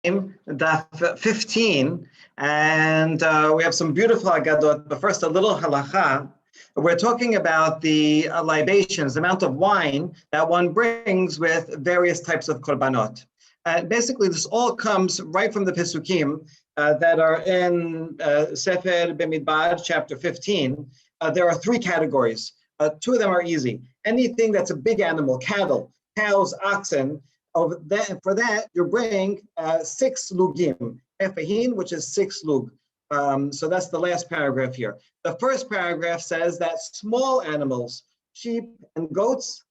Daf 15, and we have some beautiful Haggadot, but first a little halacha. We're talking about the libations, the amount of wine that one brings with various types of korbanot. Basically, this all comes right from the Pesukim that are in Sefer Bemidbar, chapter 15. There are three categories. Two of them are easy. Anything that's a big animal, cattle, cows, oxen. For that, you bring 6 lugim, efahin, which is 6 lug. So that's the last paragraph here. The first paragraph says that small animals, sheep and goats,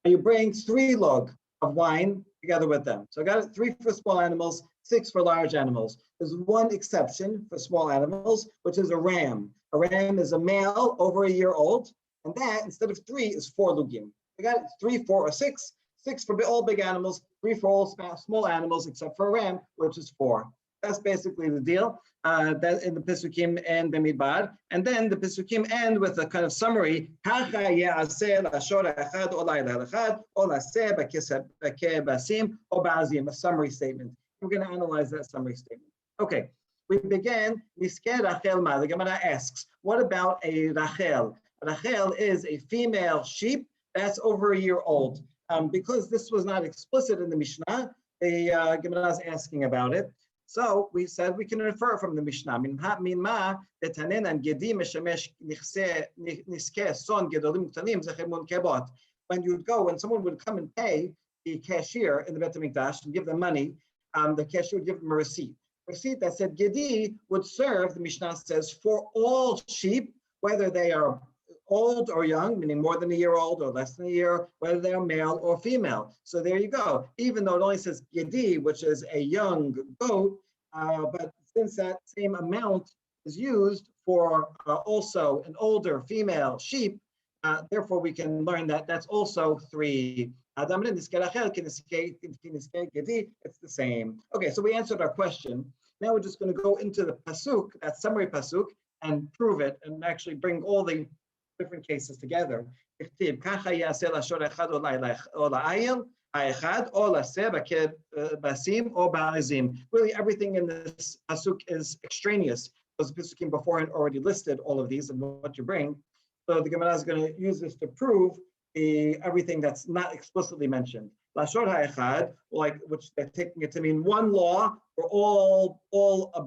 you bring 3 lug of wine together with them. So I got it 3 for small animals, 6 for large animals. There's one exception for small animals, which is a ram. A ram is a male over a year old, and that instead of 3 is 4 lugim. I got it 3, 4, or 6. 6 for all big animals, 3 for all small animals, except for a ram, which is 4. That's basically the deal. That in the Pesukim and Bemidbar. And then the Pesukim end with a kind of summary. A summary statement. We're going to analyze that summary statement. Okay, we begin. The Gemara asks, what about a Rachel? Rachel is a female sheep that's over a year old. Because this was not explicit in the Mishnah, the Gemara is asking about it. So we said we can infer from the Mishnah. When someone would come and pay the cashier in the Bet HaMikdash and give them money, the cashier would give them a receipt. A receipt that said Gedi would serve, the Mishnah says, for all sheep, whether they are old or young, meaning more than a year old or less than a year, whether they're male or female. So there you go. Even though it only says Gedi, which is a young goat, but since that same amount is used for also an older female sheep, therefore we can learn that that's also 3. It's the same. Okay, so we answered our question. Now we're just going to go into the pasuk, that summary pasuk, and prove it and actually bring all the different cases together. Really, everything in this pasuk is extraneous. Those pasukim beforehand already listed all of these and what you bring. So the Gemara is going to use this to prove everything that's not explicitly mentioned. Lashon ha'echad, which they're taking it to mean one law for all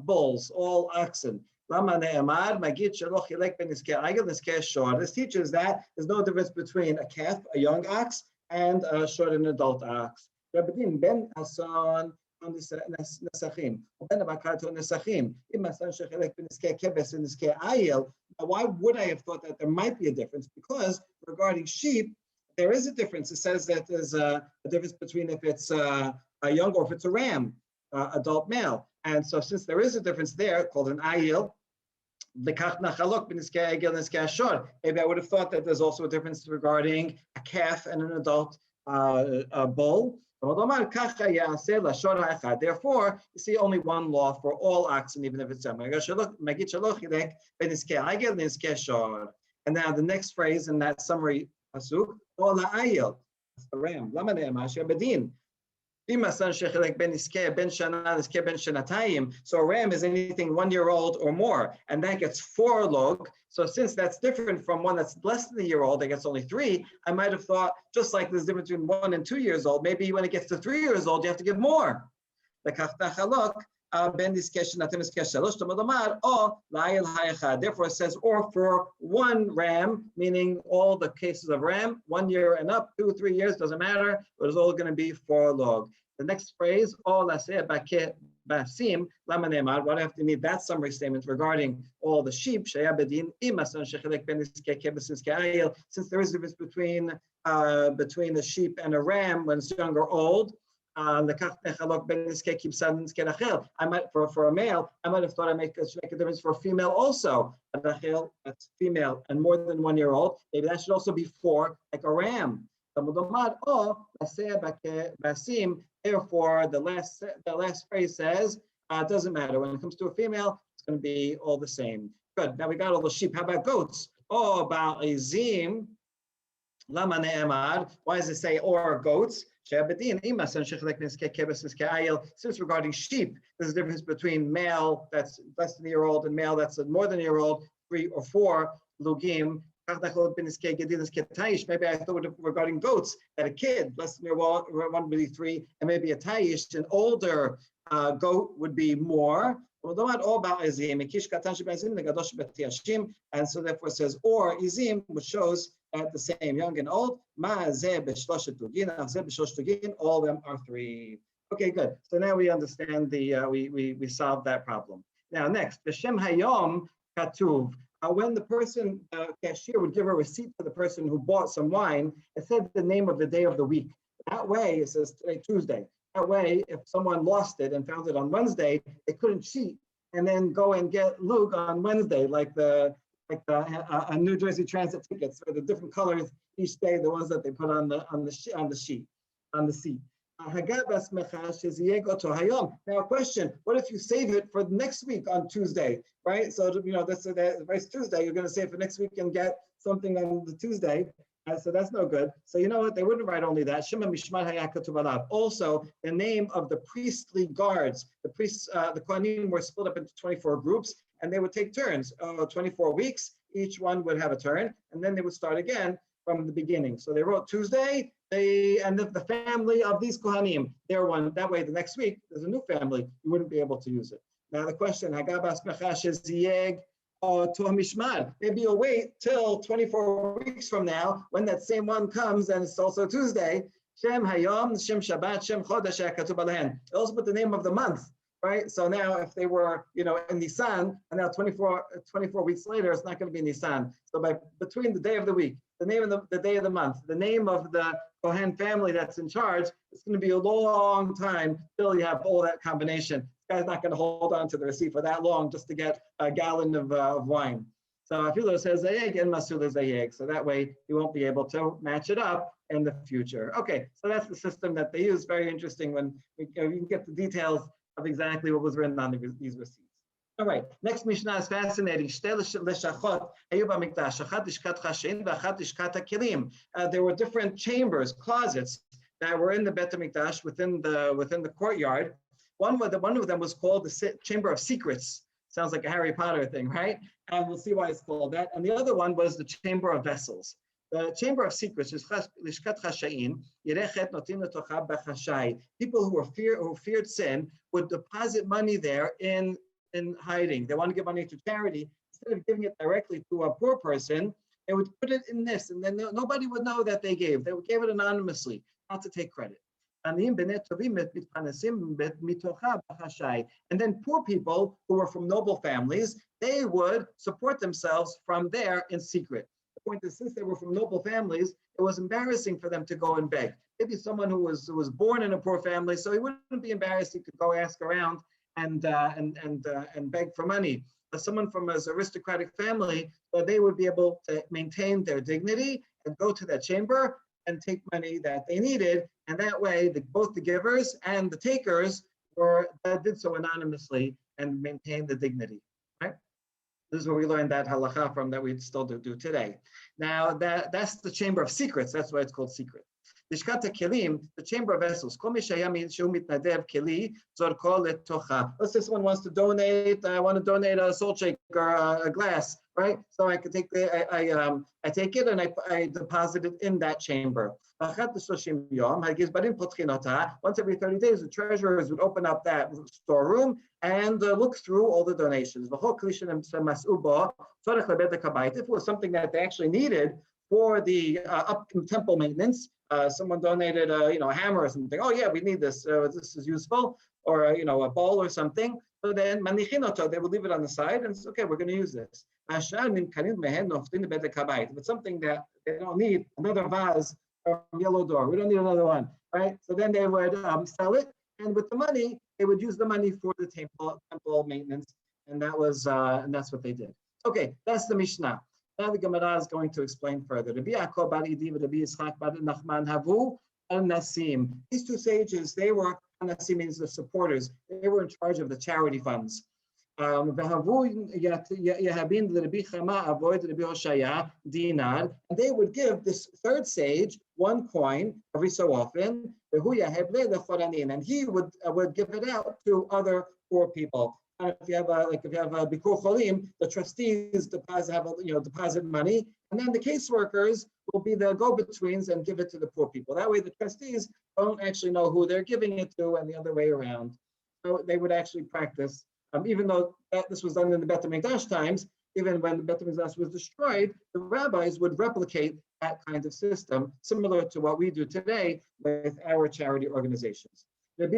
bulls, all oxen. This teaches that there's no difference between a calf, a young ox, and a short, an adult ox. Now, why would I have thought that there might be a difference? Because regarding sheep, there is a difference. It says that there's a difference between if it's a young or if it's a ram, adult male. And so since there is a difference there called an ayil, maybe I would have thought that there's also a difference regarding a calf and an adult bull. Therefore, you see only one law for all oxen, even if it's young. And now the next phrase in that summary pasuk, that's the ram. So a ram is anything 1 year old or more, and that gets 4 log. So since that's different from one that's less than a year old, that gets only 3, I might have thought, just like there's a difference between 1 and 2 years old, maybe when it gets to 3 years old, you have to give more. Therefore it says, or for 1 ram, meaning all the cases of ram, 1 year and up, 2 or 3 years, doesn't matter, but it's all going to be 4 log. The next phrase, why do I have to need that summary statement regarding all the sheep? Since there is a difference between a sheep and a ram when it's young or old. I might, for a male, I might have thought I make a difference for a female also. Rachel, that's female and more than 1 year old. Maybe that should also be 4, like a ram. Therefore, the last phrase says it doesn't matter. When it comes to a female, it's going to be all the same. Good. Now we got all the sheep. How about goats? About azim. Lama ne'emad. Why does it say or goats? Since regarding sheep, there's a difference between male that's less than a year old and male that's more than a year old, 3 or 4 lugim. Maybe I thought regarding goats that a kid less than a year old, 1 would be 3, and maybe a taish, an older goat would be more. And so therefore it says or izim, which shows that the same, young and old. All of them are 3. Okay, good. So now we understand we solved that problem. Now next, B'Shem Hayom Katuv. When the person, cashier, would give a receipt to the person who bought some wine, it said the name of the day of the week. That way, it says today, Tuesday. That way, if someone lost it and found it on Wednesday, they couldn't cheat and then go and get lug on Wednesday, like the New Jersey Transit tickets, or the different colors each day, the ones that they put on the seat. Now, a question: what if you save it for next week on Tuesday, right? So that's Tuesday. You're going to save it for next week and get something on the Tuesday. So that's no good. So you know what? They wouldn't write only that. Also, the name of the priestly guards. The priests, the Kohanim, were split up into 24 groups, and they would take turns. 24 weeks, each one would have a turn, and then they would start again from the beginning. So they wrote Tuesday, and the family of these Kohanim, they're one. That way, the next week, there's a new family. You wouldn't be able to use it. Now the question, maybe you'll wait till 24 weeks from now when that same one comes and it's also Tuesday. Shem Hayom, Shem Shabbat, Shem Chodesh HaKatuv Alehen. They also put the name of the month, right? So now if they were, in Nisan, and now 24 weeks later, it's not going to be Nisan. So between the day of the week, the name of the day of the month, the name of the Kohen family that's in charge, it's going to be a long time till you have all that combination. This guy's not going to hold on to the receipt for that long just to get a gallon of wine. So Afilo says Zayeg and Masul is Zayeg. So that way you won't be able to match it up in the future. Okay, so that's the system that they use. Very interesting when you can get the details of exactly what was written on these receipts. All right, next Mishnah is fascinating. There were different chambers, closets that were in the Bet HaMikdash within the courtyard. One of them was called the Chamber of Secrets. Sounds like a Harry Potter thing, right? And we'll see why it's called that. And the other one was the Chamber of Vessels. The Chamber of Secrets is Lishkat Chashayin, Yerechet Notin Letocha B'Chashai. People who feared sin would deposit money there in hiding. They want to give money to charity. Instead of giving it directly to a poor person, they would put it in this, and then nobody would know that they gave. They gave it anonymously, not to take credit. And then poor people who were from noble families, they would support themselves from there in secret. The point is, since they were from noble families, it was embarrassing for them to go and beg. Maybe someone who was born in a poor family, so he wouldn't be embarrassed. He could go ask around and beg for money. But someone from an aristocratic family, so they would be able to maintain their dignity and go to that chamber and take money that they needed. And that way, both the givers and the takers did so anonymously and maintained the dignity. Right? This is where we learned that halacha from that we still do today. Now, that's the Chamber of Secrets. That's why it's called secret. Lishkat HaKelim, the Chamber of Vessels. Let's say someone wants to donate. I want to donate a salt shaker, a glass, right? So I could take I take it and I deposit it in that chamber. Once every 30 days, the treasurers would open up that storeroom and look through all the donations. If it was something that they actually needed for the temple maintenance, someone donated a hammer or something. Oh yeah, we need this. This is useful, or a bowl or something. So then manichinoto, they would leave it on the side and say, okay, we're going to use this. If it's something that they don't need, another vase from Yellow Door, we don't need another one, right? So then they would sell it, and with the money, they would use the money for the temple maintenance, and that's what they did. Okay, that's the Mishnah. Now the Gemara is going to explain further. These two sages, they were, Nasim means the supporters, they were in charge of the charity funds. And they would give this third sage one coin every so often, and he would give it out to other poor people. If you have a Bikur Cholim, the trustees deposit money, and then the caseworkers will be the go-betweens and give it to the poor people. That way, the trustees don't actually know who they're giving it to, and the other way around. So they would actually practice, even though this was done in the Bet HaMikdash times. Even when the Bet HaMikdash was destroyed, the rabbis would replicate that kind of system, similar to what we do today with our charity organizations. One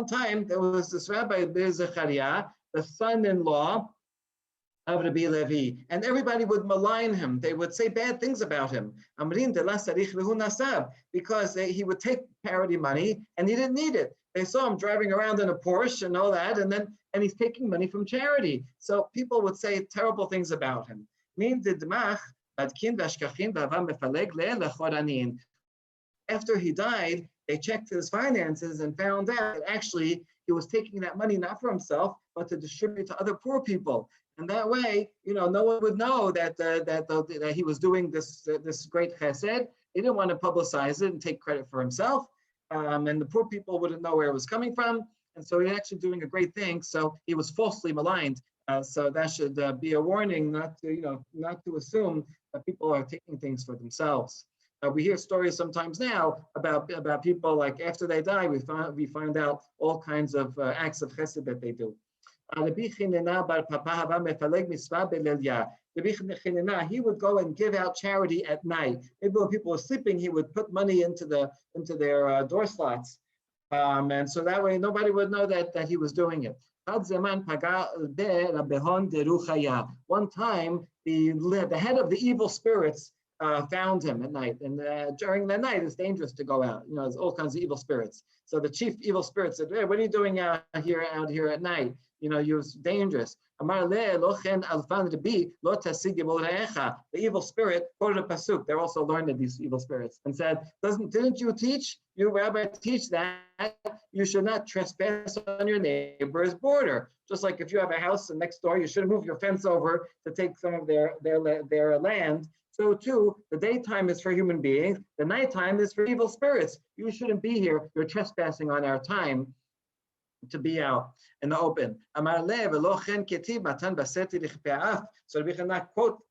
time there was this Rabbi Zechariah, the son-in-law of Rabbi Levi, and everybody would malign him. They would say bad things about him, because he would take charity money and he didn't need it. They saw him driving around in a Porsche and all that, and he's taking money from charity. So people would say terrible things about him. After he died, they checked his finances and found out that actually he was taking that money not for himself, but to distribute to other poor people. And that way, no one would know that he was doing this great chesed. He didn't want to publicize it and take credit for himself, and the poor people wouldn't know where it was coming from. And so he's actually doing a great thing. So he was falsely maligned. So that should be a warning not to assume that people are taking things for themselves. We hear stories sometimes now about people, like after they die, we find out all kinds of acts of chesed that they do. Rabbi Chinina, he would go and give out charity at night. Maybe when people were sleeping, he would put money into their door slots, and so that way nobody would know that he was doing it. One time, the head of the evil spirits found him at night, and during the night it's dangerous to go out. There's all kinds of evil spirits. So the chief evil spirit said, "Hey, what are you doing out here at night? You're dangerous." The evil spirit quoted a pasuk. They're also learned, these evil spirits, and said, "Didn't you teach, you rabbi, teach that you should not trespass on your neighbor's border? Just like if you have a house and next door, you shouldn't move your fence over to take some of their land. So too, the daytime is for human beings, the nighttime is for evil spirits. You shouldn't be here. You're trespassing on our time to be out in the open." So we cannot quote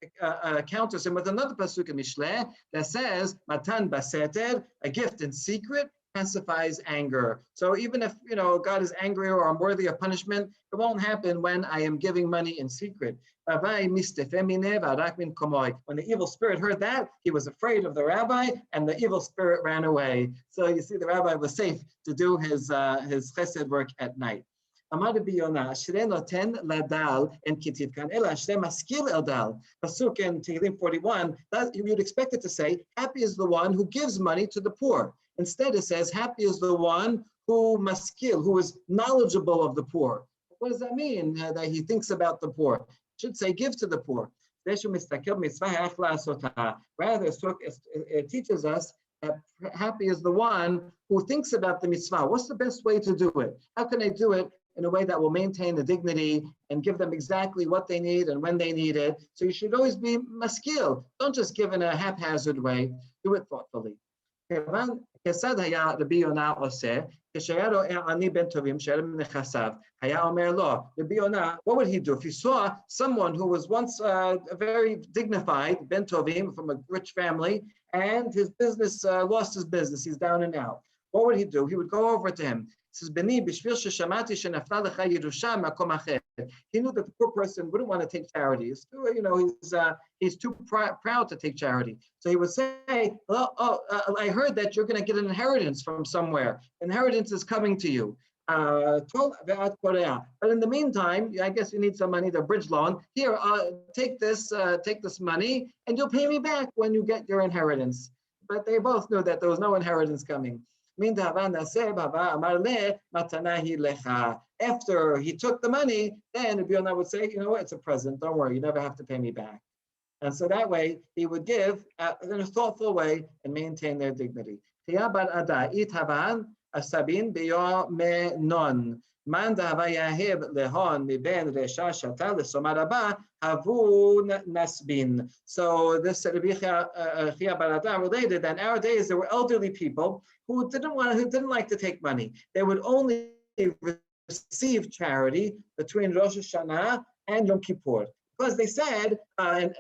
counters him with another pasuk in Mishle that says, "Matan baseter," a gift in secret pacifies anger. So even if God is angry or I'm worthy of punishment, it won't happen when I am giving money in secret. When the evil spirit heard that, he was afraid of the rabbi, and the evil spirit ran away. So you see, the rabbi was safe to do his chesed work at night. Pasuk in Tehillim 41, you'd expect it to say, "Happy is the one who gives money to the poor." Instead, it says, "Happy is the one who maskil, who is knowledgeable of the poor." What does that mean? That he thinks about the poor. It should say, "Give to the poor." Rather, it teaches us that happy is the one who thinks about the mitzvah. What's the best way to do it? How can I do it in a way that will maintain the dignity and give them exactly what they need and when they need it? So you should always be maskil. Don't just give in a haphazard way. Do it thoughtfully. What would he do if he saw someone who was once a very dignified ben tovim from a rich family, and his business lost his business, he's down and out? What would he do? He would go over to him. He says, "Beni, b'shvil sheshamati shenafla lecha yerusha makom acher." He knew that the poor person wouldn't want to take charity. He's too proud to take charity. So he would say, "I heard that you're going to get an inheritance from somewhere. Inheritance is coming to you. But in the meantime, I guess you need some money, the bridge loan. Here, take this money, and you'll pay me back when you get your inheritance." But they both knew that there was no inheritance coming. After he took the money, then Rabbi Yonah would say, "You know what? It's a present. Don't worry. You never have to pay me back." And so that way, he would give in a thoughtful way and maintain their dignity. asabin biyomenon. Man dahavayahiv lehon miben resha shata lesomaraba havun nasbin. So this Rabbi Chia Barada related that in our days there were elderly people who didn't like to take money. They would only receive charity between Rosh Hashanah and Yom Kippur. Because they said, that's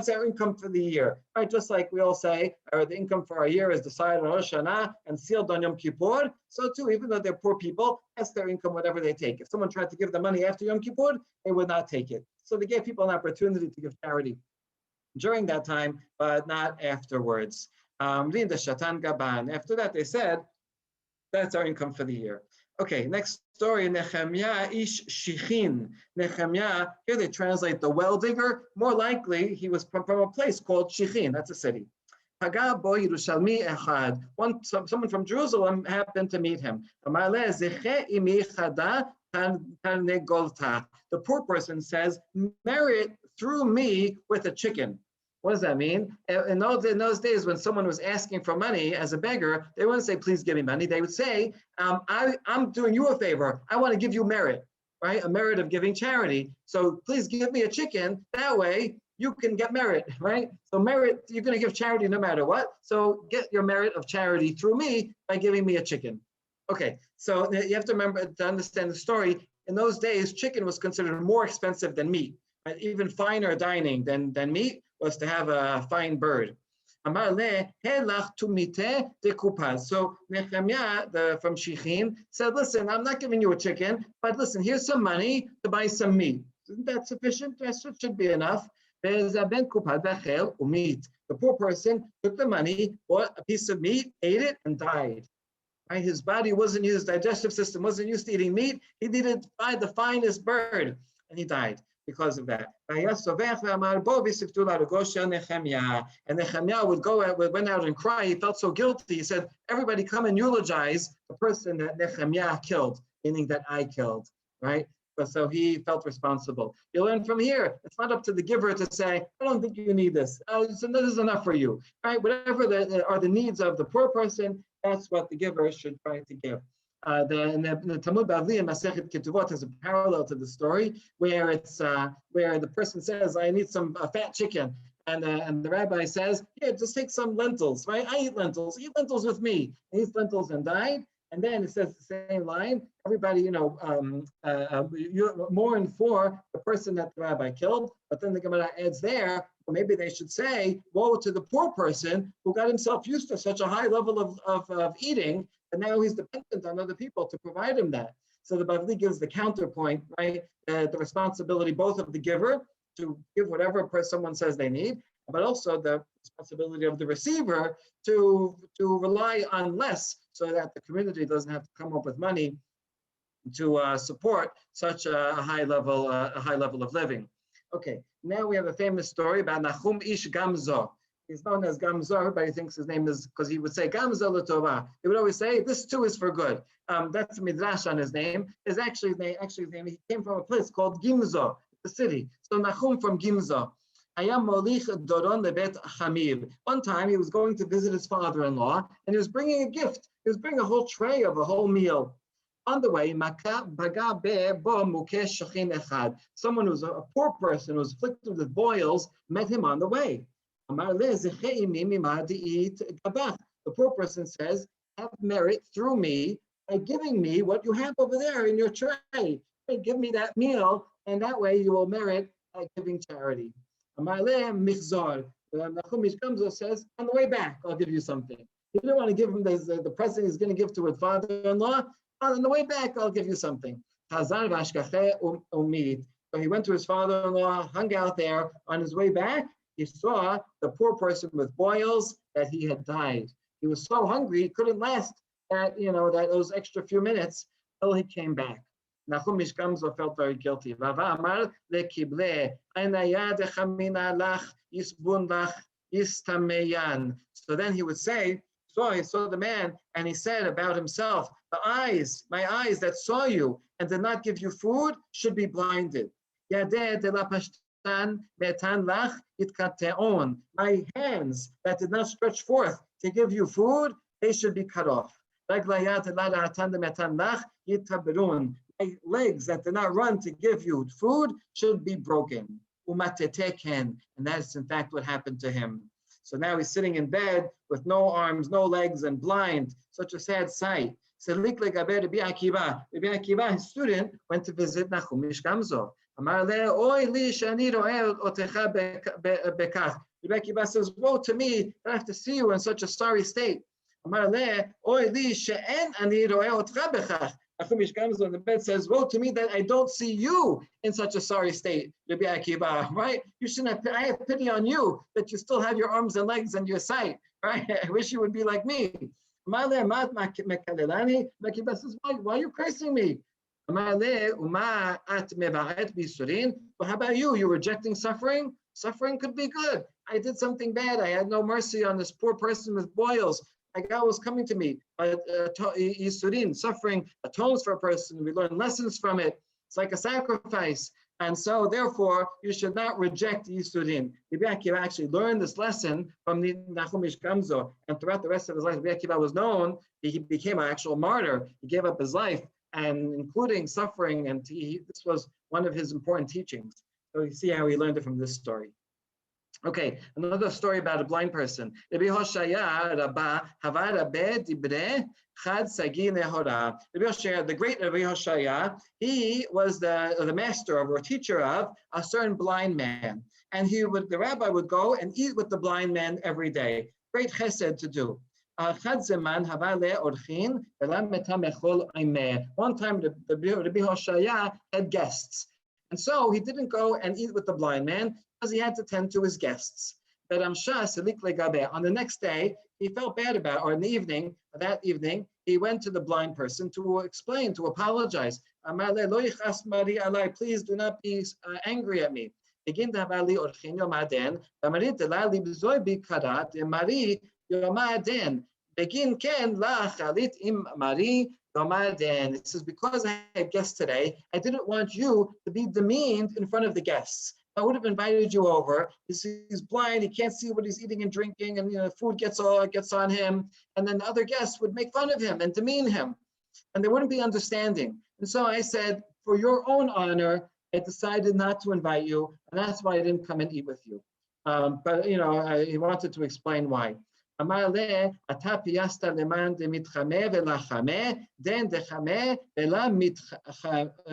our income for the year, right? Just like we all say, the income for our year is decided on Rosh Hashanah and sealed on Yom Kippur. So too, even though they're poor people, that's their income, whatever they take. If someone tried to give them money after Yom Kippur, they would not take it. So they gave people an opportunity to give charity during that time, but not afterwards. After that, they said, that's our income for the year. Okay, next story, Nehemiah ish shichin. Nehemiah, here they translate the well digger. More likely, he was from a place called Shichin, that's a city. Someone from Jerusalem happened to meet him. The poor person says, merit through me with a chicken. What does that mean? In those days, when someone was asking for money as a beggar, they wouldn't say, please give me money. They would say, I'm doing you a favor. I want to give you merit, right? A merit of giving charity. So please give me a chicken. That way you can get merit, right? So merit, you're going to give charity no matter what. So get your merit of charity through me by giving me a chicken. Okay, so you have to remember to understand the story. In those days, chicken was considered more expensive than meat, right? Even finer dining than meat was to have a fine bird. So Nehemiah from Shichin said, listen, I'm not giving you a chicken, but listen, here's some money to buy some meat. Isn't that sufficient? That should be enough. The poor person took the money, bought a piece of meat, ate it, and died. Right? His body wasn't used, digestive system wasn't used to eating meat. He needed to buy the finest bird, and he died because of that. And Nehemiah went out and cried. He felt so guilty. He said, everybody come and eulogize the person that Nehemiah killed, meaning that I killed, right? So he felt responsible. You learn from here, it's not up to the giver to say, I don't think you need this. So this is enough for you, right? Whatever are the needs of the poor person, that's what the giver should try to give. The Talmud Bavli in Masechet Ketuvot has a parallel to the story where the person says, I need some fat chicken. And the rabbi says, yeah, just take some lentils, right? I eat lentils with me. He eats lentils and died. And then it says the same line, everybody, you mourn for the person that the rabbi killed, but then the Gemara adds there, well, maybe they should say, woe to the poor person who got himself used to such a high level of eating, and now he's dependent on other people to provide him that. So the Bavli gives the counterpoint, right? The responsibility both of the giver to give whatever someone says they need, but also the responsibility of the receiver to rely on less so that the community doesn't have to come up with money to support such a high level of living. Okay, now we have a famous story about Nachum Ish Gamzo. He's known as Gamzo. Everybody thinks his name is because he would say Gamzo L'Tova. He would always say this too is for good. That's Midrash on his name. His actually his name. He came from a place called Gimzo, the city. So Nachum from Gimzo. One time he was going to visit his father-in-law and he was bringing a gift. He was bringing a whole tray of a whole meal. On the way, someone who's a poor person who was afflicted with boils met him on the way. The poor person says, have merit through me by giving me what you have over there in your tray. Give me that meal, and that way you will merit by giving charity. Nachum says, on the way back, I'll give you something. You don't want to give him the present he's going to give to his father-in-law. On the way back, I'll give you something. So he went to his father-in-law, hung out there. On his way back, he saw the poor person with boils that he had died. He was so hungry, he couldn't last those extra few minutes till he came back. Nachum Ish Gamzo felt very guilty. So then he would say, I saw the man, and he said about himself, my eyes that saw you and did not give you food should be blinded. My hands that did not stretch forth to give you food, they should be cut off. My legs that did not run to give you food should be broken. And that's in fact what happened to him. So now he's sitting in bed with no arms, no legs, and blind. Such a sad sight. Rabbi Akiva, his student, went to visit Nachum Mishkamzo. Rabbi Akiva says, woe to me, I have to see you in such a sorry state. Nachum Mishkamzo in the bed says, woe to me that I don't see you in such a sorry state, Rabbi Akiva, right? You shouldn't have, I have pity on you that you still have your arms and legs and your sight, right? I wish you would be like me. Rabbi Akiva says, why are you cursing me? Well, how about you? You're rejecting suffering? Suffering could be good. I did something bad. I had no mercy on this poor person with boils. God was coming to me. But Yisurin, suffering atones for a person. We learn lessons from it. It's like a sacrifice. And so, therefore, you should not reject Yisurin. Rabbi Akiva actually learned this lesson from the Nachum Mishkamzo. And throughout the rest of his life, Rabbi Akiva was known. He became an actual martyr. He gave up his life, and including suffering. And this was one of his important teachings. So you see how he learned it from this story. Okay, another story about a blind person. Rabbi Hoshaya, the great Rabbi Hoshaya, he was the master of or teacher of a certain blind man. And the rabbi would go and eat with the blind man every day. Great chesed to do. One time, the Rabbi Hoshaya had guests. And so he didn't go and eat with the blind man because he had to tend to his guests. But on the next day, he felt bad about it, or in the evening, that evening, he went to the blind person to explain, to apologize. Please do not be angry at me. Begin to Begin ken la chalit im mari. It says, because I had guests today, I didn't want you to be demeaned in front of the guests. I would have invited you over. He's blind, he can't see what he's eating and drinking, and food gets on him, and then the other guests would make fun of him and demean him, and there wouldn't be understanding. And so I said, for your own honor, I decided not to invite you, and that's why I didn't come and eat with you. But he wanted to explain why. אמר לה, אתה פייסת למען דמתחמא ולחמא, דן דחמא ולא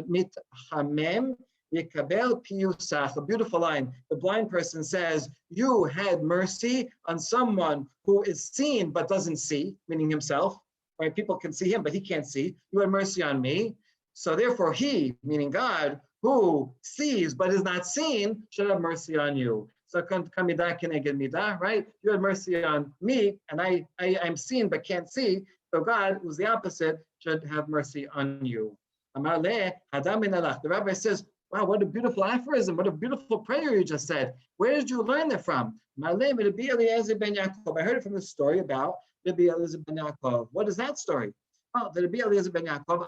מתחמם, יקבל פיוסך. A beautiful line. The blind person says, you had mercy on someone who is seen but doesn't see, meaning himself. Right? People can see him, but he can't see. You had mercy on me. So therefore he, meaning God, who sees but is not seen, should have mercy on you. So right? You had mercy on me, and I'm seen but can't see. So God, who's the opposite, should have mercy on you. The rabbi says, wow, what a beautiful aphorism, what a beautiful prayer you just said. Where did you learn that from? I heard it from the story about Rabbi Eliezer ben Yaakov. What is that story? Oh, the Rabbi Eliezer ben Yaakov,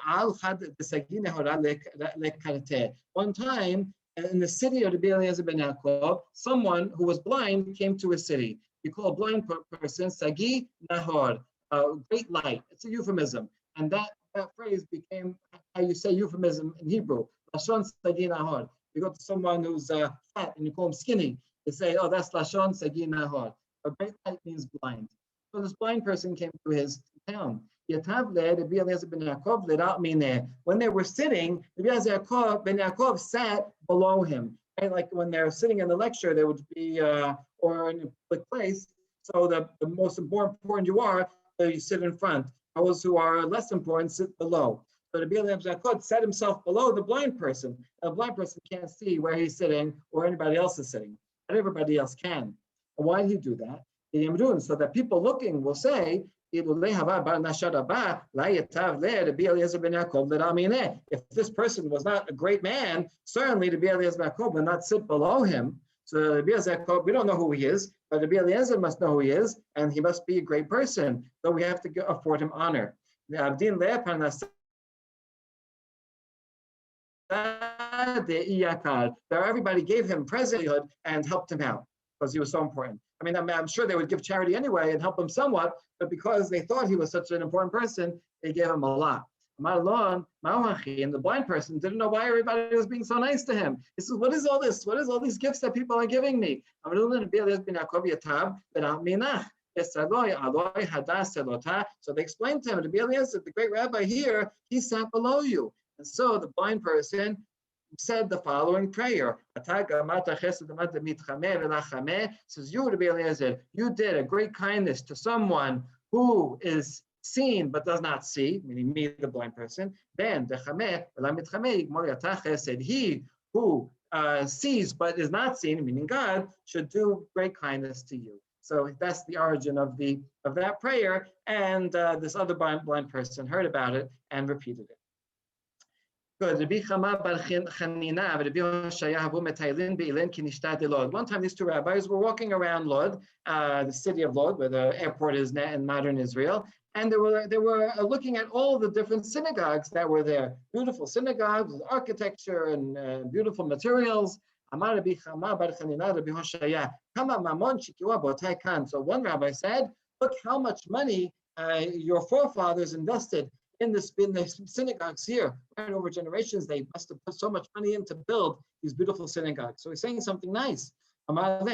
one time, in the city of Rabbi Eliezer ben Yaakov, someone who was blind came to a city. We call a blind person Sagi Nahor, great light. It's a euphemism. And that phrase became how you say euphemism in Hebrew. Lashon Sagi Nahor. You go to someone who's fat and you call him skinny. They say, oh, that's Lashon Sagi Nahor. A great light means blind. So this blind person came to his town. When they were sitting, Rabbi Eliezer ben Yaakov sat below him. Right? Like when they're sitting in the lecture, there would be, or in a public place, so the most important you are, you sit in front. Those who are less important sit below. So Rabbi Eliezer ben Yaakov set himself below the blind person. The blind person can't see where he's sitting or anybody else is sitting. Not everybody else can. And why did he do that? So that people looking will say, if this person was not a great man, certainly Rabbi Eliezer ben Yaakov would not sit below him. So Rabbi Eliezer ben Yaakov, we don't know who he is, but Rabbi Eliezer must know who he is, and he must be a great person. So we have to afford him honor. Everybody gave him presenthood and helped him out because he was so important. I mean, I'm sure they would give charity anyway and help him somewhat, but because they thought he was such an important person, they gave him a lot. And the blind person didn't know why everybody was being so nice to him. He says, what is all this? What is all these gifts that people are giving me? So they explained to him, Rabbi Eliezer, the great rabbi here, he sat below you. And so the blind person said the following prayer. Says, you, Rabbi Eliezer, you did a great kindness to someone who is seen but does not see, meaning me, the blind person. Then said, he who sees but is not seen, meaning God, should do great kindness to you. So that's the origin of that prayer. And this other blind person heard about it and repeated it. Good. One time these two rabbis were walking around Lod, the city of Lod, where the airport is in modern Israel, and they were looking at all the different synagogues that were there. Beautiful synagogues with architecture and beautiful materials. So one rabbi said, look how much money your forefathers invested in the synagogues here. Right over generations, they must have put so much money in to build these beautiful synagogues. So he's saying something nice. But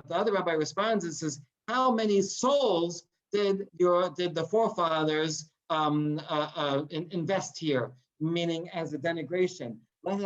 the other rabbi responds and says, how many souls did the forefathers invest here? Meaning as a denigration. Weren't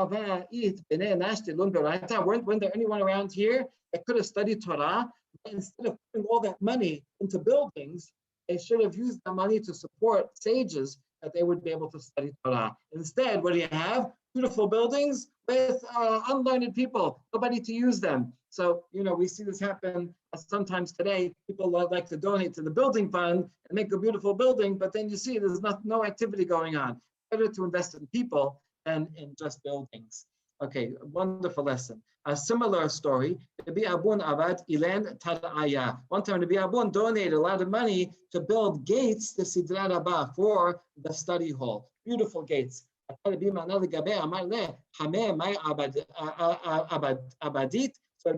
there anyone around here that could have studied Torah? Instead of putting all that money into buildings, they should have used the money to support sages that they would be able to study Torah. Instead, what do you have? Beautiful buildings with unlearned people, nobody to use them. So, we see this happen sometimes today. People like to donate to the building fund and make a beautiful building, but then you see there's no activity going on. Better to invest in people than in just buildings. Okay, wonderful lesson. A similar story, Rabbi Abun Abad Ilan Tada'aya. One time Rabbi Abun donated a lot of money to build gates to Sidra Rabbah for the study hall. Beautiful gates. So Rabbi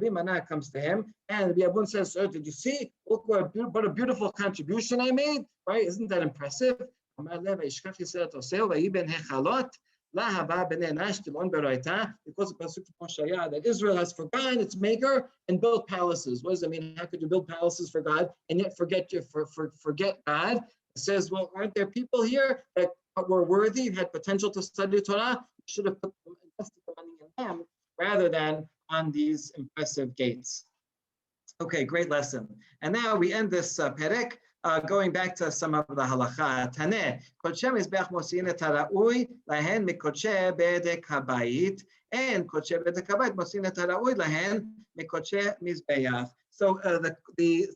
Mana comes to him and Rabbi Abun says, sir, did you see? Look what a beautiful contribution I made, right? Isn't that impressive? Because that Israel has forgotten its maker and built palaces. What does it mean? How could you build palaces for God and yet forget God? It says, well, aren't there people here that were worthy, had potential to study Torah? You should have invested the money in them rather than on these impressive gates. Okay, great lesson. And now we end this perek. Going back to some of the halacha, Taneh, Kodshe Mizbeach Mosin et Hara'ui lahen mikodshe bedek habayit, and Kodshe bedek habayit Mosin et Hara'ui lahen mikodshe Mizbeach. So the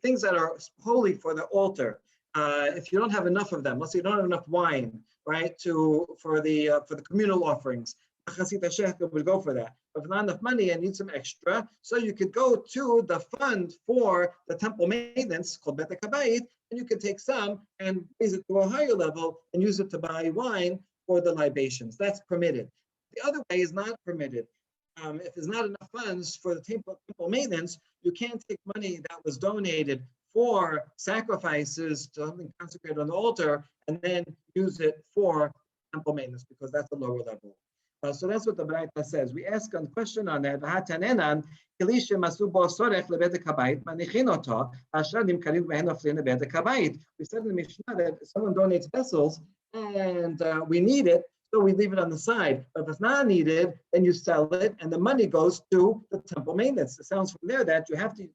things that are holy for the altar, if you don't have enough of them, let's say you don't have enough wine, right, for the communal offerings, would go for that. But if not enough money and need some extra, so you could go to the fund for the temple maintenance called Bedek Habayit, and you could take some and raise it to a higher level and use it to buy wine for the libations. That's permitted. The other way is not permitted. If there's not enough funds for the temple maintenance, you can't take money that was donated for sacrifices to something consecrated on the altar and then use it for temple maintenance because that's a lower level. So that's what the Braita says. We ask a question on that. We said in the Mishnah that if someone donates vessels and we need it, so we leave it on the side. But if it's not needed, then you sell it, and the money goes to the temple maintenance. It sounds from there that you have to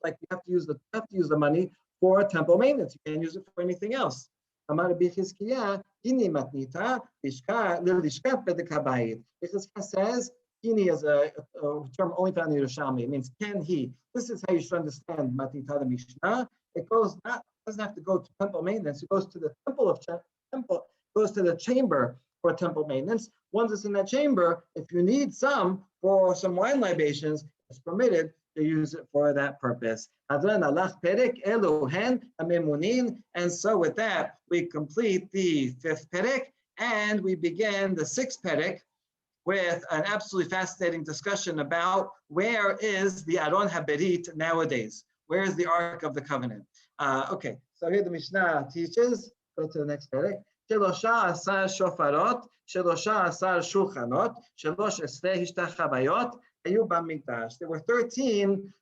use the money for temple maintenance. You can't use it for anything else. Amar B'Chizkiah, Hini matnita, lishkat bedek habayit. B'Chizkiah says, Hini is a term only found in Yerushalmi. It means can he. This is how you should understand matnita the Mishnah. It doesn't have to go to temple maintenance. It goes to the goes to the chamber for temple maintenance. Once it's in that chamber, if you need some for some wine libations, it's permitted to use it for that purpose. And so with that, we complete the fifth perek and we begin the sixth perek with an absolutely fascinating discussion about where is the Aron HaBerit nowadays? Where is the Ark of the Covenant? Okay, so here the Mishnah teaches, go to the next page. שלושה עשר שופרות, שלושה עשר שולחנות, שלוש עשרה השתחוויות היו במקדש. There were 13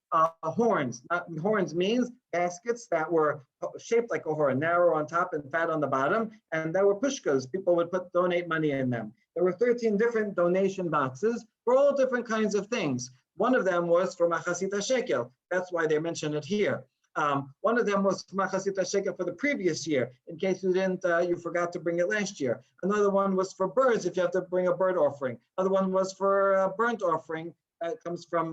horns. Horns means baskets that were shaped like a horn, narrow on top and fat on the bottom, and there were pushkas. People would donate money in them. There were 13 different donation boxes for all different kinds of things. One of them was for Machasita Shekel. That's why they mention it here. One of them was Machasita Shekel for the previous year, in case you forgot to bring it last year. Another one was for birds, if you have to bring a bird offering. Another one was for a burnt offering that comes from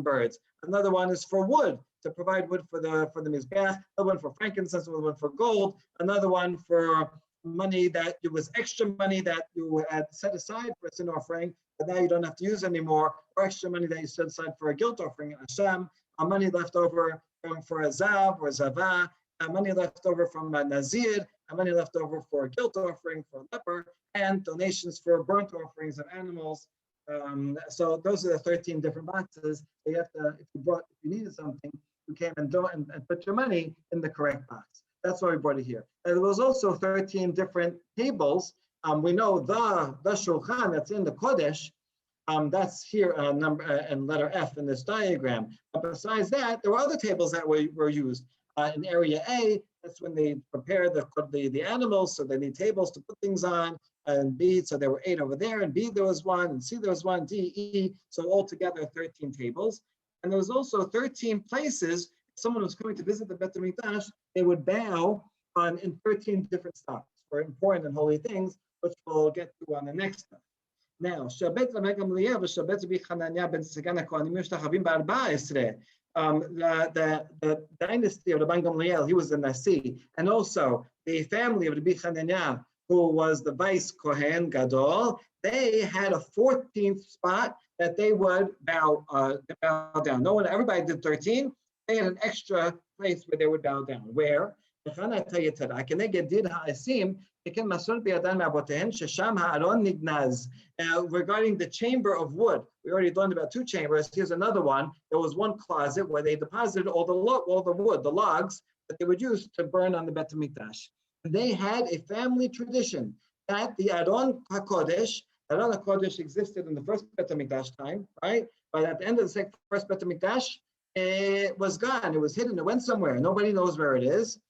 birds. Another one is for wood, to provide wood for the mizbeach. Another one for frankincense. Another one for gold. Another one for money that it was extra money that you had set aside for a sin offering, but now you don't have to use anymore, or extra money that you set aside for a guilt offering, Hashem, money left over for a zav or zava, money left over from a nazir, money left over for a guilt offering for a leper, and donations for burnt offerings of animals. So those are the 13 different boxes. You have to, if you needed something, you came and put your money in the correct box. That's why we brought it here. And there was also 13 different tables. We know the shulchan that's in the Kodesh. That's here in letter F in this diagram. But besides that, there were other tables that were used. In area A, that's when they prepare the animals, so they need tables to put things on. And B, so there were 8 over there, and B there was 1, and C there was 1, D, E, so altogether 13 tables. And there was also 13 places. If someone was coming to visit the Bet HaMikdash, they would bow in 13 different stops for important and holy things, which we'll get to on the next step. Now, Shabbat Rabbi Gamliel v'Shabbat Rabbi Hanania ben Sagan HaKohanim Yishtachavim ב-14. The dynasty of Rabbi Gamliel, he was the Nasi, and also the family of Rabbi Hanania, who was the vice Kohen Gadol, they had a 14th spot that they would bow down. Everybody did 13. They had an extra place where they would bow down. Where? Regarding the chamber of wood, we already learned about 2 chambers. Here's another one. There was one closet where they deposited all the wood, the logs that they would use to burn on the Bet HaMikdash. They had a family tradition that the Aron HaKodesh existed in the first Bet HaMikdash time, right? But at the end of the first Bet HaMikdash, it was gone. It was hidden. It went somewhere. Nobody knows where it is.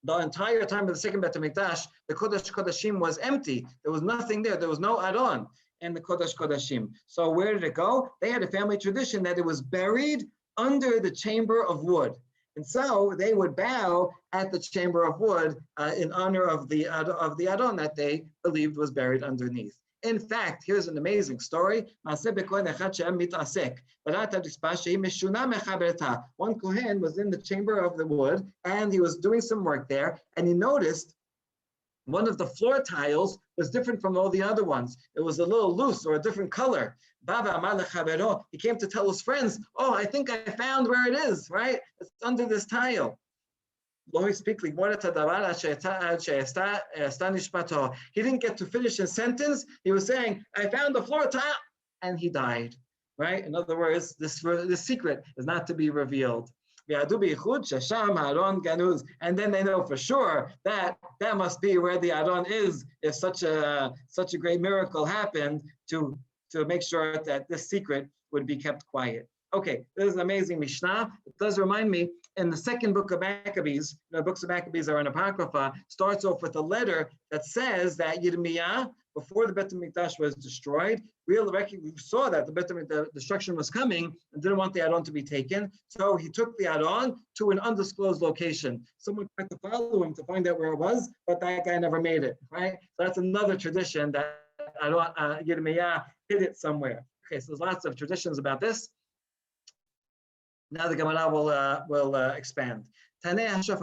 The entire time of the second Bet HaMikdash, the Kodesh Kodashim was empty. There was nothing there. There was no Aron in the Kodesh Kodashim. So where did it go? They had a family tradition that it was buried under the chamber of wood. And so they would bow at the chamber of wood in honor of the Aron that they believed was buried underneath. In fact, here's an amazing story. One Kohen was in the chamber of the wood, and he was doing some work there, and he noticed one of the floor tiles was different from all the other ones. It was a little loose or a different color. He came to tell his friends, oh, I think I found where it is, right? It's under this tile. He didn't get to finish his sentence. He was saying, I found the floor tile, and he died, right? In other words, this secret is not to be revealed. And then they know for sure that must be where the Aron is, if such a great miracle happened, to make sure that this secret would be kept quiet. Okay, this is an amazing Mishnah. It does remind me, in the second book of Maccabees, the books of Maccabees are in Apocrypha, starts off with a letter that says that Yirmiyah, before the Bet HaMikdash was destroyed, we saw that the destruction was coming and didn't want the Aron to be taken. So he took the Aron to an undisclosed location. Someone tried to follow him to find out where it was, but that guy never made it, right? So that's another tradition that Yirmiyah hid it somewhere. Okay, so there's lots of traditions about this. Now the Gemara will expand. These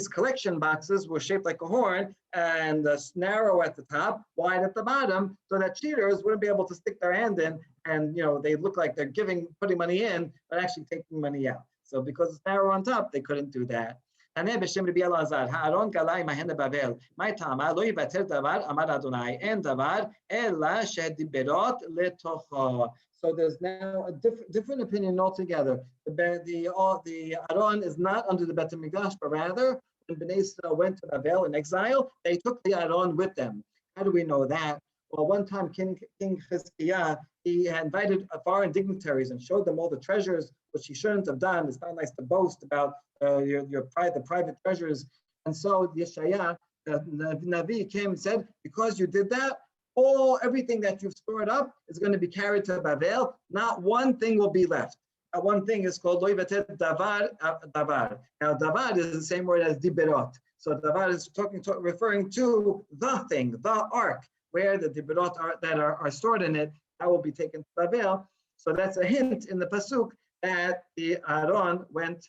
collection boxes were shaped like a horn and narrow at the top, wide at the bottom, so that cheaters wouldn't be able to stick their hand in, and they look like they're putting money in, but actually taking money out. So because it's narrow on top, they couldn't do that. תענה בשם רבי אלעזר, הארון גלה עמהן לבבל. מה טעמה? לא יוותר דבר, אמר אדוני, אין דבר, אלא שדיברות לתוכו. So there's now a different opinion altogether. The Aron is not under the Bet HaMikdash, but rather when Bnei Israel went to Babel in exile, they took the Aron with them. How do we know that? Well, one time King Chizkiah, he had invited foreign dignitaries and showed them all the treasures, which he shouldn't have done. It's not nice to boast about the private treasures. And so Yeshaya, the Navi, came and said, because you did that, everything that you've stored up is going to be carried to Babel. Not one thing will be left. One thing is called Lo Yivater Davar Davar. Now, Davar is the same word as Diberot. So Davar is referring to the thing, the ark, where the Diberot are stored in it. That will be taken to Babel. So that's a hint in the pasuk that the Aaron went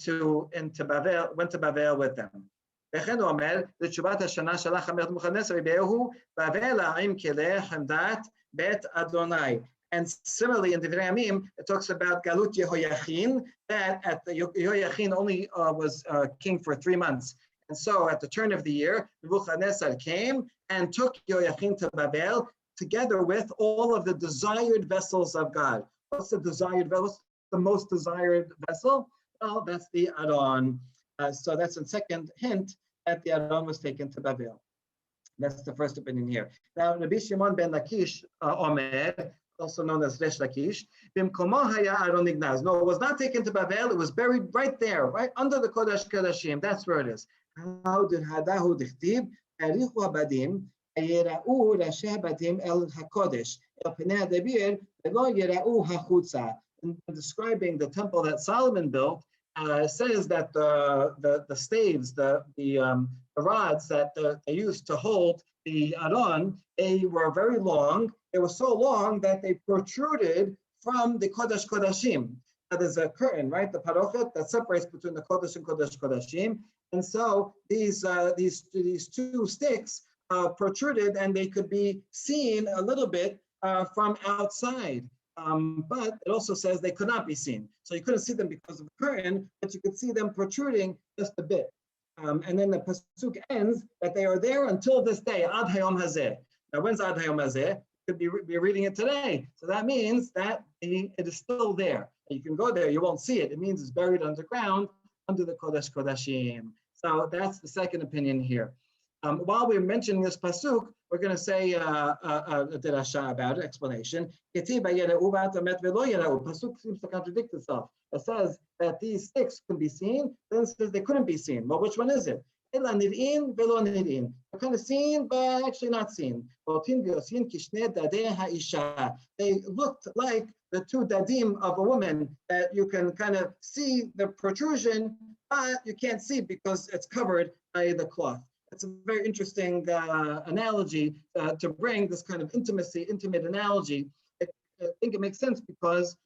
to Babel with them. וכן הוא אומר, לתשובת השנה שלח המלך נבוכדנצר רביהו, בבל העם כלי חמדת בית אדוני. And similarly in Divrei Yamim, it talks about Galut Yehoiachin, that at the Yehoiachin only was king for 3 months. And so at the turn of the year, Nebuchadnezzar came and took Yehoiachin to Babel, together with all of the desired vessels of God. What's the desired vessel? What's the most desired vessel? Well, that's the Aron. So that's a second hint that the Aron was taken to Babel. That's the first opinion here. Now, Rabbi Shimon ben Lakish Omer, also known as Resh Lakish, Bimkomo haya Aron nignaz. No, it was not taken to Babel. It was buried right there, right under the Kodesh Kodashim. That's where it is. How did Hadahu dichtib? Arichu habadim yera'u rashi habadim el hakodesh el pinei hadabir velo yera'u hachutza. In describing the temple that Solomon built, says that the staves, the rods that they used to hold the Aron, they were very long. They were so long that they protruded from the Kodesh Kodashim. Now there's a curtain, right? The parochet that separates between the Kodesh and Kodesh Kodashim. And so these two sticks protruded, and they could be seen a little bit from outside. But it also says they could not be seen. So you couldn't see them because of the curtain, but you could see them protruding just a bit. And then the pasuk ends that they are there until this day, Ad Hayom Hazeh. Now, when's Ad Hayom Hazeh? You could be reading it today. So that means that it is still there. You can go there, you won't see it. It means it's buried underground under the Kodesh Kodashim. So that's the second opinion here. While we're mentioning this pasuk, we're going to say a derasha about it, explanation. Pasuk seems to contradict itself. It says that these sticks can be seen, then it says they couldn't be seen. Well, which one is it? They're kind of seen, but actually not seen. They looked like the two dadim of a woman, that you can kind of see the protrusion, but you can't see because it's covered by the cloth. It's a very interesting analogy to bring this kind of intimate analogy. I think it makes sense because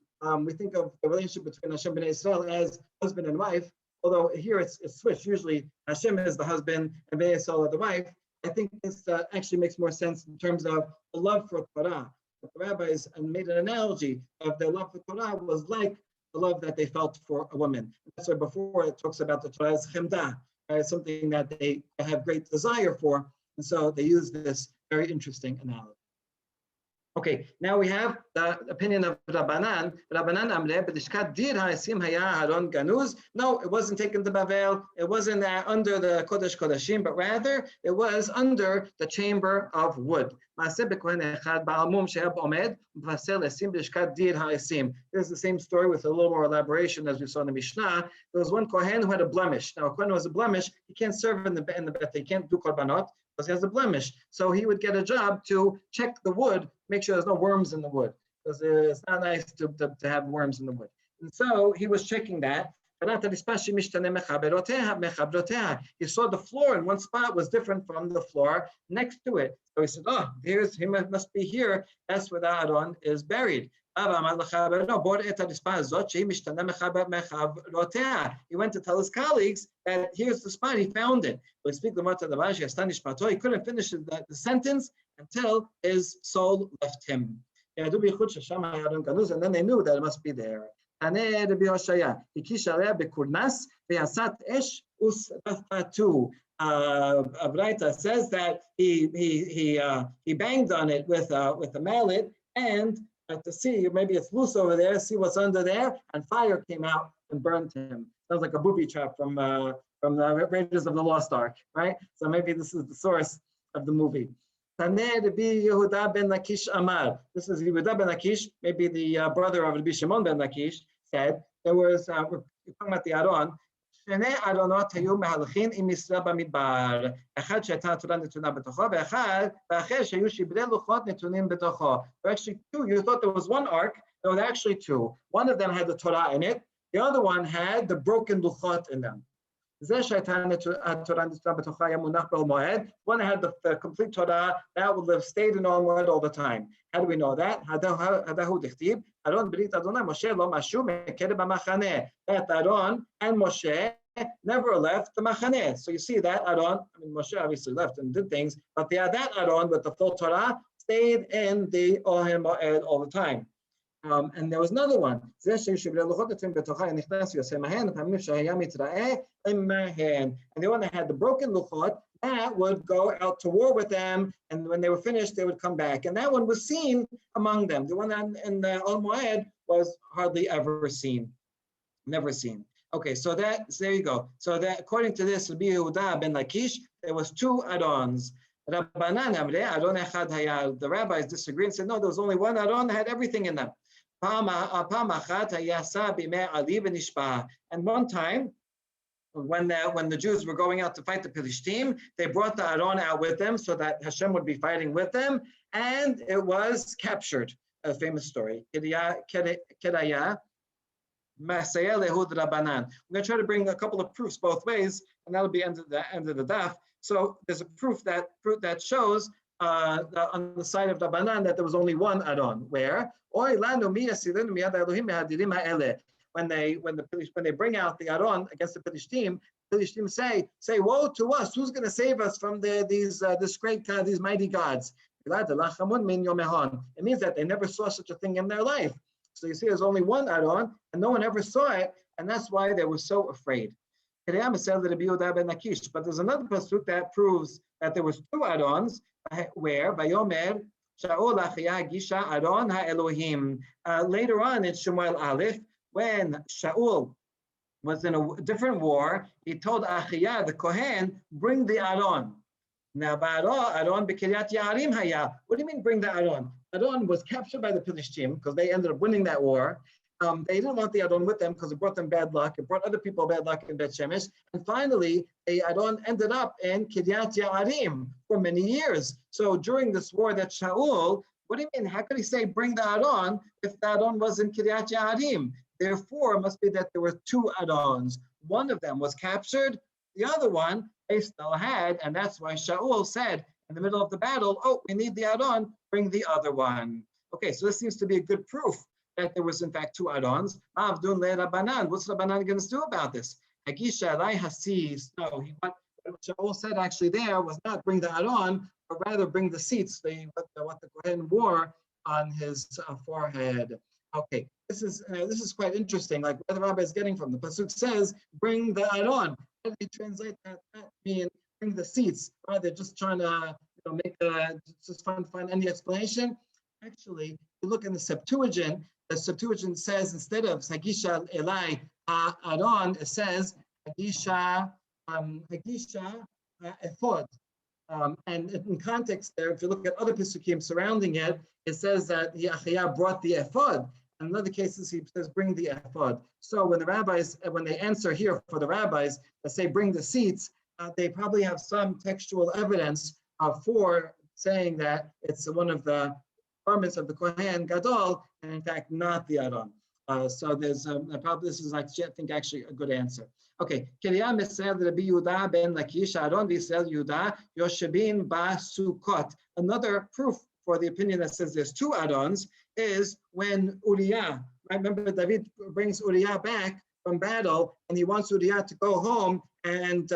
we think of the relationship between Hashem and Israel as husband and wife, although here it's switched. Usually Hashem is the husband and Bnei Israel are the wife. I think this actually makes more sense in terms of the love for Torah. The rabbis made an analogy of their love for Torah was like the love that they felt for a woman. That's why before it talks about the Torah as chemdah. Something that they have great desire for, and so they use this very interesting analogy. Okay, now we have the opinion of Rabbanan. Rabbanan Amre, B'dishkat dir ha'esim haya Aron ganuz. No, it wasn't taken to Babel. It wasn't under the Kodesh Kodashim, but rather it was under the chamber of wood. Here's the same story with a little more elaboration as we saw in the Mishnah. There was one Kohen who had a blemish. Now, a Kohen who has a blemish, he can't serve in the Beth. He can't do korbanot because he has a blemish. So he would get a job to check the wood, make sure there's no worms in the wood, because it's not nice to have worms in the wood. And so he was checking that. He saw the floor in one spot was different from the floor next to it. So he said, oh, he must be here. That's where the Aron is buried. He went to tell his colleagues that here's the spot, he found it. He couldn't finish the sentence until his soul left him. And then they knew that it must be there. Rabbi Hoshaya, הקיש עליה בקורנס ויסת אש usrafatu. Abraita says that he banged on it with a mallet and to see, maybe it's loose over there, see what's under there, and fire came out and burned him. Sounds like a booby trap from the Raiders of the Lost Ark, right? So maybe this is the source of the movie. Taneh Rabbi Yehuda ben Lakish Amar. This is Yehuda ben Lakish, maybe the brother of Rabbi Shimon ben Lakish, said there was, we're talking about the Aron, שני ארונות היו מהלכים עם משרה במדבר, אחד שהייתה התורה נתונה בתוכו, ואחר שהיו שברי לוחות נתונים בתוכו. Actually two, you thought there was one ark, there was actually two. One of them had the Torah in it, the other one had the broken luchot in them. זה שהייתה התורה נתונה בתוכו היה מונח בעול מועד, one had the complete Torah, that would have stayed in all mועד all the time. How do we know that? הדהו דכתיב, ארון ברית אדוני, משה לא משו מקרב המחנה. That Aaron and Moshe never left the machane. So you see that Aaron, I mean Moshe obviously left and did things, but that Aaron with the full Torah stayed in the Ohel Moed all the time. And there was another one. And the one that had the broken luchot, that would go out to war with them, and when they were finished, they would come back. And that one was seen among them. The one in the Ohel Moed was hardly ever seen. Never seen. Okay, so there you go. So that according to this, Rabbi Yehuda ben Lakish, there was two Arons. The rabbis disagreed and said, no, there was only one Aron that had everything in them. And one time, when the Jews were going out to fight the Philistine, they brought the Aron out with them so that Hashem would be fighting with them, and it was captured. A famous story. We're going to try to bring a couple of proofs both ways, and that'll be end of the daf. So there's a proof that shows on the side of Rabbanan that there was only one Aron. Where? When they bring out the Aron against the Philistine say, woe to us! Who's going to save us from these mighty gods? It means that they never saw such a thing in their life. So you see, there's only one Aron, and no one ever saw it, and that's why they were so afraid. But there's another pasuk that proves that there was two Arons, where Vayomer Shaul Achia Gisha Aron HaElohim. Later on in Shemuel Aleph, when Shaul was in a different war, he told Achia the Kohen, bring the Aron. Now, Aron b'Kiryat Yarim haya. What do you mean bring the Aron? Aron was captured by the Philistine because they ended up winning that war. They didn't want the Aron with them because it brought them bad luck. It brought other people bad luck in Bet Shemesh. And finally, the Aron ended up in Kiryat Yarim for many years. So during this war that Shaul, what do you mean? How could he say bring the Aron if the Aron was in Kiryat Yarim? Therefore, it must be that there were two Arons. One of them was captured. The other one they still had, and that's why Shaul said in the middle of the battle, oh, we need the Aron, bring the other one. Okay, so this seems to be a good proof that there was in fact two Arons. What's Rabbanan going to do about this? No, what Shaul said actually there was not bring the Aron, but rather bring the seats, what the Kohen wore on his forehead. Okay, this is quite interesting, like where the rabbi is getting from. The pasuk says, bring the Aron. How do they translate that? That mean bring the seats. Right? They're just trying to just trying to find any explanation. Actually, if you look in the Septuagint says instead of Hagisha Elai Aron, it says Hagisha Ephod. And in context there, if you look at other Pesukim surrounding it, it says that Achia brought the ephod. In other cases, he says, bring the ephod. So when the rabbis, when they answer here for the rabbis, that say, bring the seats, they probably have some textual evidence for saying that it's one of the garments of the Kohen Gadol, and in fact, not the Aron. So there's probably this is, I think, actually a good answer. Okay, Kiryam Yisrael Rabbi Yehuda ben Lakish Aron Yisrael Yehuda Yoshebin Ba Sukkot. Another proof for the opinion that says there's two Arons is when Uriah. Remember, David brings Uriah back from battle, and he wants Uriah to go home and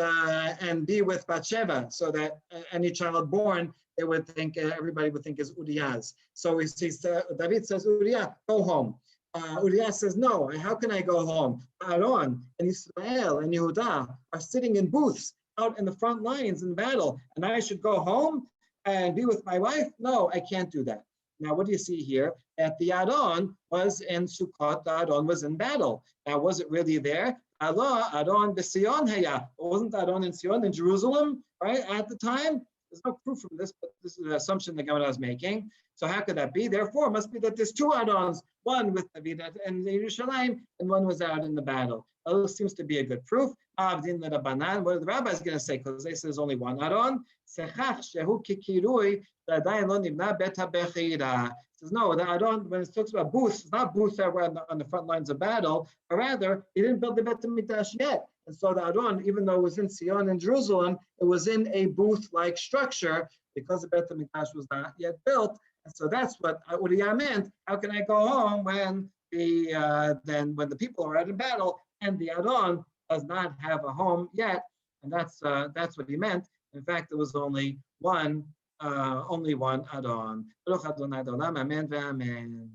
be with Bathsheba, so that any child born, they would think everybody would think is Uriah's. So David says, Uriah, go home. Uriah says, no, how can I go home? Aaron and Israel and Yehuda are sitting in booths out in the front lines in battle, and I should go home and be with my wife? No, I can't do that. Now, what do you see here? That the Adon was in Sukkot, the Adon was in battle. Now, was it really there? Allah, Adon b'Sion haya. Wasn't Adon in Sion, in Jerusalem, right, at the time? There's no proof from this, but this is an assumption the Gemara is making. So how could that be? Therefore, it must be that there's two Adons, one with David and Yerushalayim, and one was out in the battle. This seems to be a good proof. Avdin l'Rabanan. What are the rabbis going to say? Because they say there's only one Adon. Sechach shehu kikirui l'adayin lo nibna bet habechira. Says no, the Adon, when it talks about booths, it's not booths that were on the front lines of battle, but rather he didn't build the Bet HaMikdash yet. And so the Adon, even though it was in Sion and Jerusalem, it was in a booth-like structure because the Bet HaMikdash was not yet built. And so that's what Uriah meant. How can I go home when the people are out in battle and the Adon does not have a home yet? And that's what he meant. In fact, there was only one Adon. Baruch Adonai Olam, Amen ve'amen.